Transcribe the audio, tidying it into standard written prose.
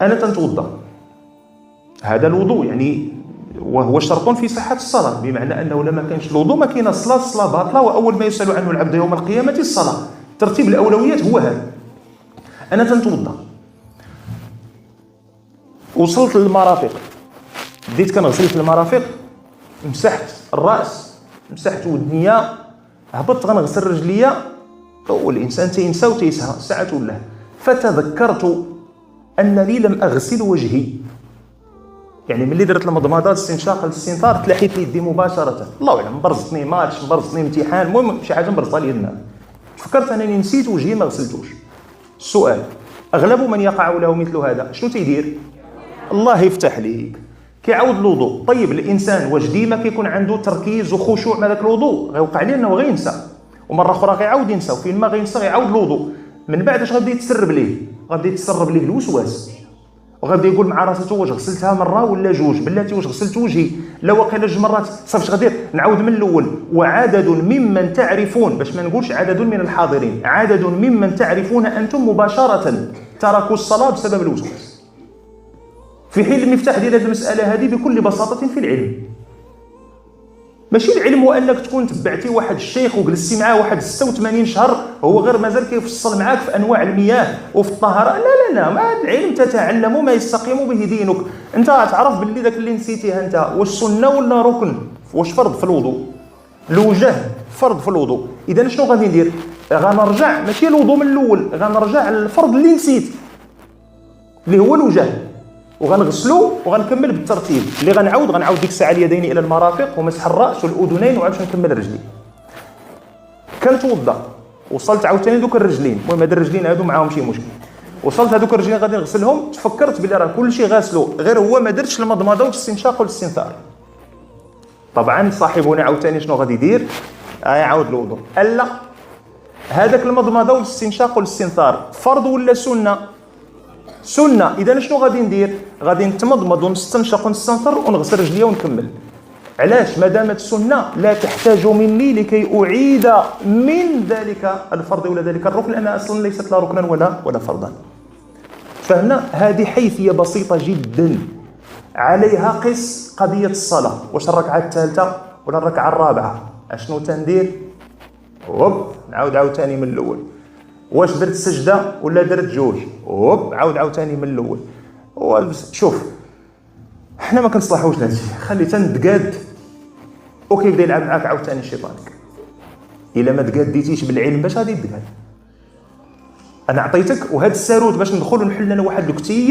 انا تنتوضا، هذا الوضوء يعني وهو شرط في صحه الصلاه، بمعنى انه لما كانش الوضوء ما كاين الصلاه باطله، واول ما يسال عنه العبد يوم القيامه الصلاه. ترتيب الاولويات هو هذا. انا تنتوضا، وصلت للمرافق، بديت كنغسل في المرافق، مسحت الراس، مسحت ودنيا، هبطت غنغسل رجليا. والانسان تينسى وتيسهى ساعات ولا، فتذكرت انني لم اغسل وجهي. يعني ملي درت المضمضات الاستنشاق الاستنثار تلاحيت لي يدي مباشره، الله اعلم مبرزتني ماتش، مبرزتني امتحان، المهم شي حاجه مبرزطه لي النار. فكرت انني نسيت وجهي ما غسلتوش. السؤال، اغلب من يقع له مثل هذا شنو تيدير؟ الله يفتح ليك، كيعاود الوضوء. طيب الانسان واش ديما كيكون عنده تركيز وخشوع مع ذاك الوضوء؟ غيوقع ليه انه غينسى، ومره اخرى غيعاود ينسى، وفين ما غينسى غيعاود الوضوء. من بعد اش غادي يتسرب ليه؟ غادي يتسرب ليه الوسواس، وغادي يقول مع راسو واش غسلتها مره ولا جوج، بلاتي واش غسلت وجهي، لا واقيلا جوج مرات، صافي اش غادير؟ نعاود من الاول. وعدد ممن تعرفون، باش ما نقولش عدد من الحاضرين، عدد ممن تعرفون انتم مباشره تركوا الصلاه بسبب الوسواس، في حين المفتاح ديال هذه المساله هذه بكل بساطه في العلم. ماشي العلم هو انك تكون تبعتي واحد الشيخ وجلستي معاه واحد 86 شهر هو غير مازال كيفصل معاك في انواع المياه وفي الطهاره. لا لا لا، ما العلم تتعلم ما يستقيم به دينك. انت تعرف باللي داك اللي نسيتيه انت واش سنه ولا ركن، واش فرض في الوضوء. الوجه فرض في الوضوء. اذا شنو غادي ندير؟ غنرجع ماشي الوضوء من الاول، غنرجع للفرض اللي نسيت اللي هو الوجه، وغنغسلو وغنكمل بالترتيب. اللي غنعاود ديك الساعه اليدين الى المرافق ومسح الراس والاذنين، وعاد باش نكمل رجلي. كنتوضا، وصلت عاوتاني دوك الرجلين، المهم هاد الرجلين هادو معاهم شي مشكل، وصلت هادوك الرجلين غادي نغسلهم، تفكرت بلي راه كلشي غاسلو غير هو ما درتش المضمضه والاستنشاق والاستنثار. طبعا صاحبنا عاوتاني شنو غادي يدير؟ يعاود الوضوء. الا هذاك المضمضه والاستنشاق والاستنثار فرض ولا سنه؟ سنه. اذا شنو غادي ندير؟ غادي نتمضمض ونستنشق ونستنثر ونغسل رجليا ونكمل. علاش؟ ما دامت سنه لا تحتاج مني لكي اعيد من ذلك الفرض ولا ذلك الركن، لانها اصلا ليست لا ركنا ولا فرضا. فهمنا؟ هذه حيثيه بسيطه جدا عليها قس قضيه الصلاه. واش الركعه الثالثه ولا الركعه الرابعه؟ اشنو تندير؟ نعاود عاوتاني من الاول. واش درت سجده ولا درت جوج؟ عاوتاني من الاول. شوف، حنا ما كنصلحوش هذا الشيء، خلي تندقاد وكيبدا يلعب معاك عاوتاني شيطانك. الا ما تقاديتيش بالعلم باش غادي تقاد؟ انا عطيتك وهذا الساروت باش ندخل ونحل لنا واحد الكتيب